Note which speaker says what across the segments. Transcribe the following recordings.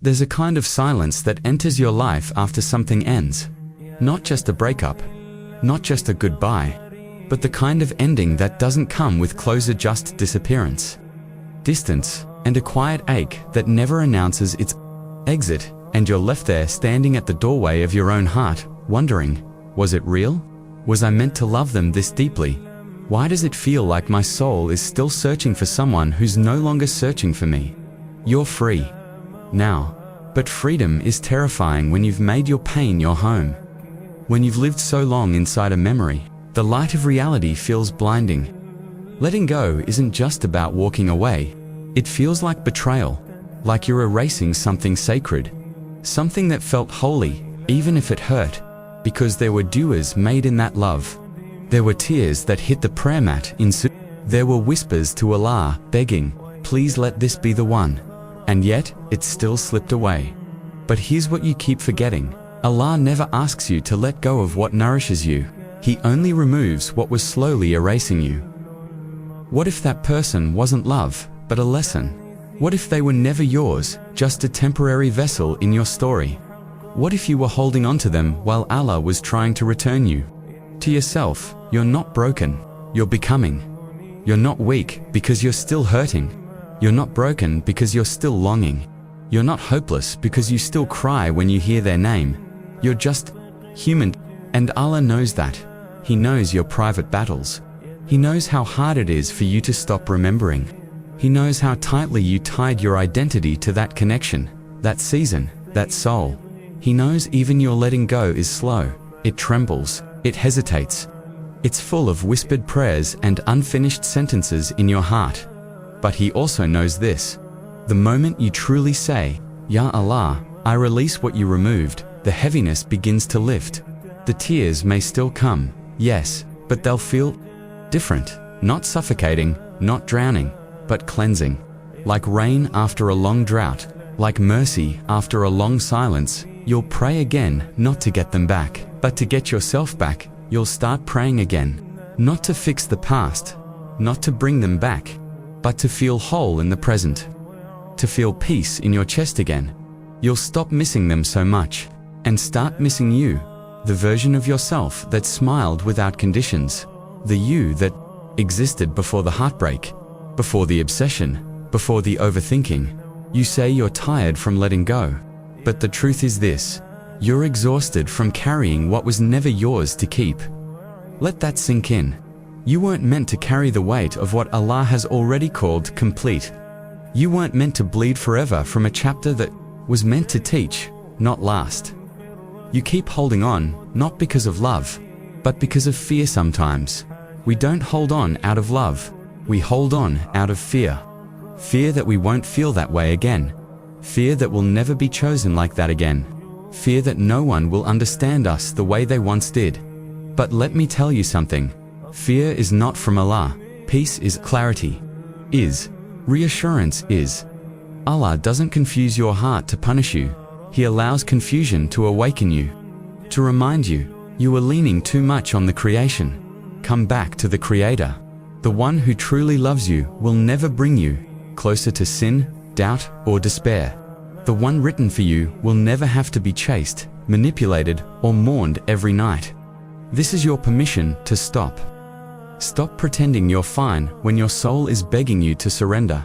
Speaker 1: There's a kind of silence that enters your life after something ends. Not just a breakup, not just a goodbye, but the kind of ending that doesn't come with closure, just disappearance, distance, and a quiet ache that never announces its exit, and you're left there standing at the doorway of your own heart, wondering, was it real? Was I meant to love them this deeply? Why does it feel like my soul is still searching for someone who's no longer searching for me? You're free now, but freedom is terrifying when you've made your pain your home. When you've lived so long inside a memory, the light of reality feels blinding. Letting go isn't just about walking away. It feels like betrayal, like you're erasing something sacred, something that felt holy, even if it hurt, because there were dues made in that love. There were tears that hit the prayer mat there were whispers to Allah, begging, please let this be the one. And yet, it still slipped away. But here's what you keep forgetting. Allah never asks you to let go of what nourishes you. He only removes what was slowly erasing you. What if that person wasn't love, but a lesson? What if they were never yours, just a temporary vessel in your story? What if you were holding on to them while Allah was trying to return you to yourself? You're not broken, you're becoming. You're not weak because you're still hurting. You're not broken because you're still longing. You're not hopeless because you still cry when you hear their name. You're just human, and Allah knows that. He knows your private battles. He knows how hard it is for you to stop remembering. He knows how tightly you tied your identity to that connection, that season, that soul. He knows even your letting go is slow. It trembles, it hesitates. It's full of whispered prayers and unfinished sentences in your heart. But He also knows this. The moment you truly say, Ya Allah, I release what you removed, the heaviness begins to lift. The tears may still come, yes, but they'll feel different, not suffocating, not drowning, but cleansing. Like rain after a long drought, like mercy after a long silence, you'll pray again, not to get them back, but to get yourself back. You'll start praying again, not to fix the past, not to bring them back, but to feel whole in the present, to feel peace in your chest again. You'll stop missing them so much, and start missing you, the version of yourself that smiled without conditions, the you that existed before the heartbreak, before the obsession, before the overthinking. You say you're tired from letting go, but the truth is this: you're exhausted from carrying what was never yours to keep. Let that sink in. You weren't meant to carry the weight of what Allah has already called complete. You weren't meant to bleed forever from a chapter that was meant to teach, not last. You keep holding on, not because of love, but because of fear sometimes. We don't hold on out of love. We hold on out of fear. Fear that we won't feel that way again. Fear that we'll never be chosen like that again. Fear that no one will understand us the way they once did. But let me tell you something. Fear is not from Allah. Peace is clarity. Reassurance is. Allah doesn't confuse your heart to punish you. He allows confusion to awaken you, to remind you were leaning too much on the creation. Come back to the Creator. The one who truly loves you will never bring you closer to sin, doubt, or despair. The one written for you will never have to be chased, manipulated, or mourned every night. This is your permission to stop. Stop pretending you're fine when your soul is begging you to surrender.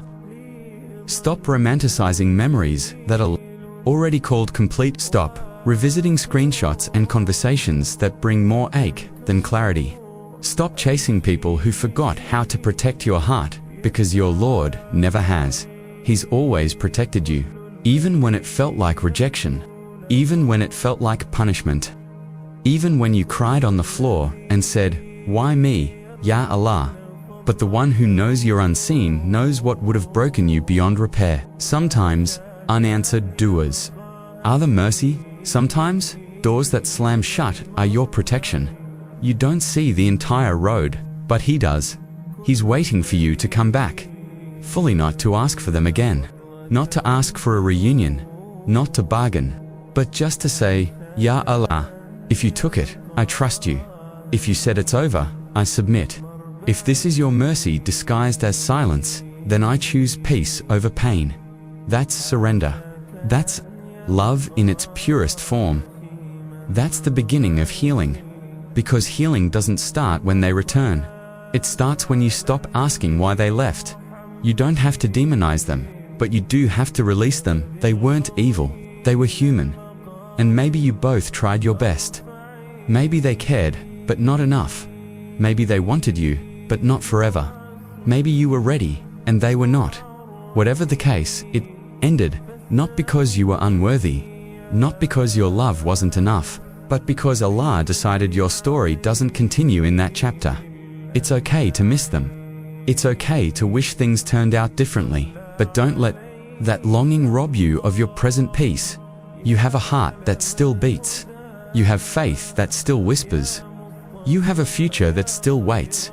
Speaker 1: Stop romanticizing memories that are already called complete. Stop revisiting screenshots and conversations that bring more ache than clarity. Stop chasing people who forgot how to protect your heart, because your Lord never has. He's always protected you, even when it felt like rejection, even when it felt like punishment, even when you cried on the floor and said, "Why me, Ya Allah?" But the one who knows you're unseen knows what would have broken you beyond repair. Sometimes, unanswered duas are the mercy. Sometimes, doors that slam shut are your protection. You don't see the entire road, but He does. He's waiting for you to come back, fully, not to ask for them again, not to ask for a reunion, not to bargain, but just to say, Ya Allah, if you took it, I trust you. If you said it's over, I submit. If this is your mercy disguised as silence, then I choose peace over pain. That's surrender. That's love in its purest form. That's the beginning of healing. Because healing doesn't start when they return. It starts when you stop asking why they left. You don't have to demonize them, but you do have to release them. They weren't evil, they were human. And maybe you both tried your best. Maybe they cared, but not enough. Maybe they wanted you, but not forever. Maybe you were ready, and they were not. Whatever the case, it ended, not because you were unworthy, not because your love wasn't enough, but because Allah decided your story doesn't continue in that chapter. It's okay to miss them. It's okay to wish things turned out differently, but don't let that longing rob you of your present peace. You have a heart that still beats. You have faith that still whispers. You have a future that still waits.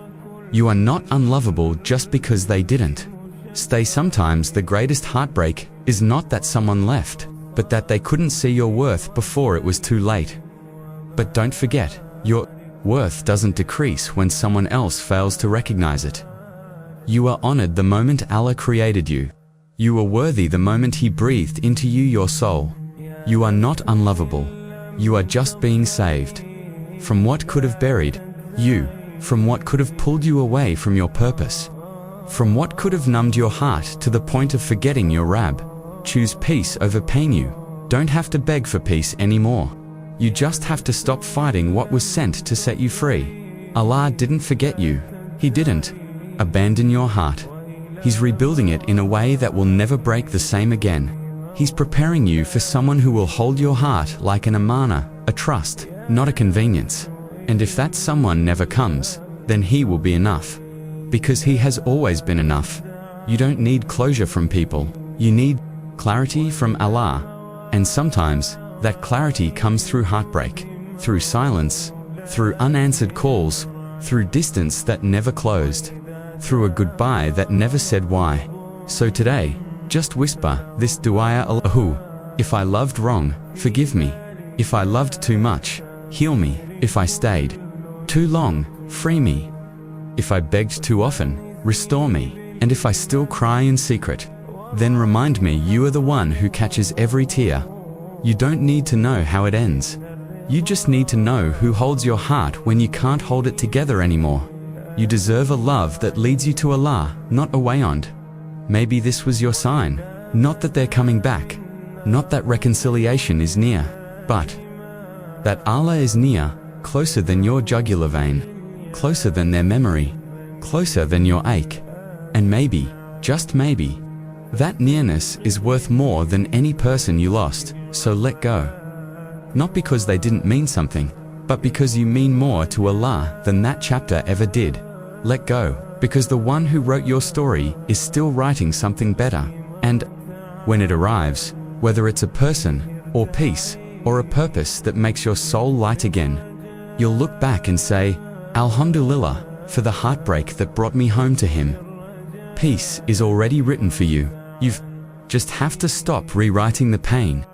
Speaker 1: You are not unlovable just because they didn't. Sometimes the greatest heartbreak is not that someone left, but that they couldn't see your worth before it was too late. But don't forget, your worth doesn't decrease when someone else fails to recognize it. You are honored the moment Allah created you. You were worthy the moment He breathed into you your soul. You are not unlovable. You are just being saved from what could have buried you, from what could have pulled you away from your purpose, from what could have numbed your heart to the point of forgetting your Rabb. Choose peace over pain. You don't have to beg for peace anymore. You just have to stop fighting what was sent to set you free. Allah didn't forget you. He didn't abandon your heart. He's rebuilding it in a way that will never break the same again. He's preparing you for someone who will hold your heart like an amana, a trust, not a convenience. And if that someone never comes, then He will be enough. Because He has always been enough. You don't need closure from people. You need clarity from Allah. And sometimes, that clarity comes through heartbreak, through silence, through unanswered calls, through distance that never closed, through a goodbye that never said why. So today, just whisper this du'a, Allahu. If I loved wrong, forgive me. If I loved too much, heal me. If I stayed too long, free me. If I begged too often, restore me. And if I still cry in secret, then remind me you are the one who catches every tear. You don't need to know how it ends. You just need to know who holds your heart when you can't hold it together anymore. You deserve a love that leads you to Allah, not away on. Maybe this was your sign. Not that they're coming back. Not that reconciliation is near. But that Allah is near, closer than your jugular vein, closer than their memory, closer than your ache. And maybe, just maybe, that nearness is worth more than any person you lost, so let go. Not because they didn't mean something, but because you mean more to Allah than that chapter ever did. Let go, because the one who wrote your story is still writing something better. And when it arrives, whether it's a person, or peace, or a purpose that makes your soul light again, you'll look back and say, Alhamdulillah, for the heartbreak that brought me home to Him. Peace is already written for you. You've just have to stop rewriting the pain.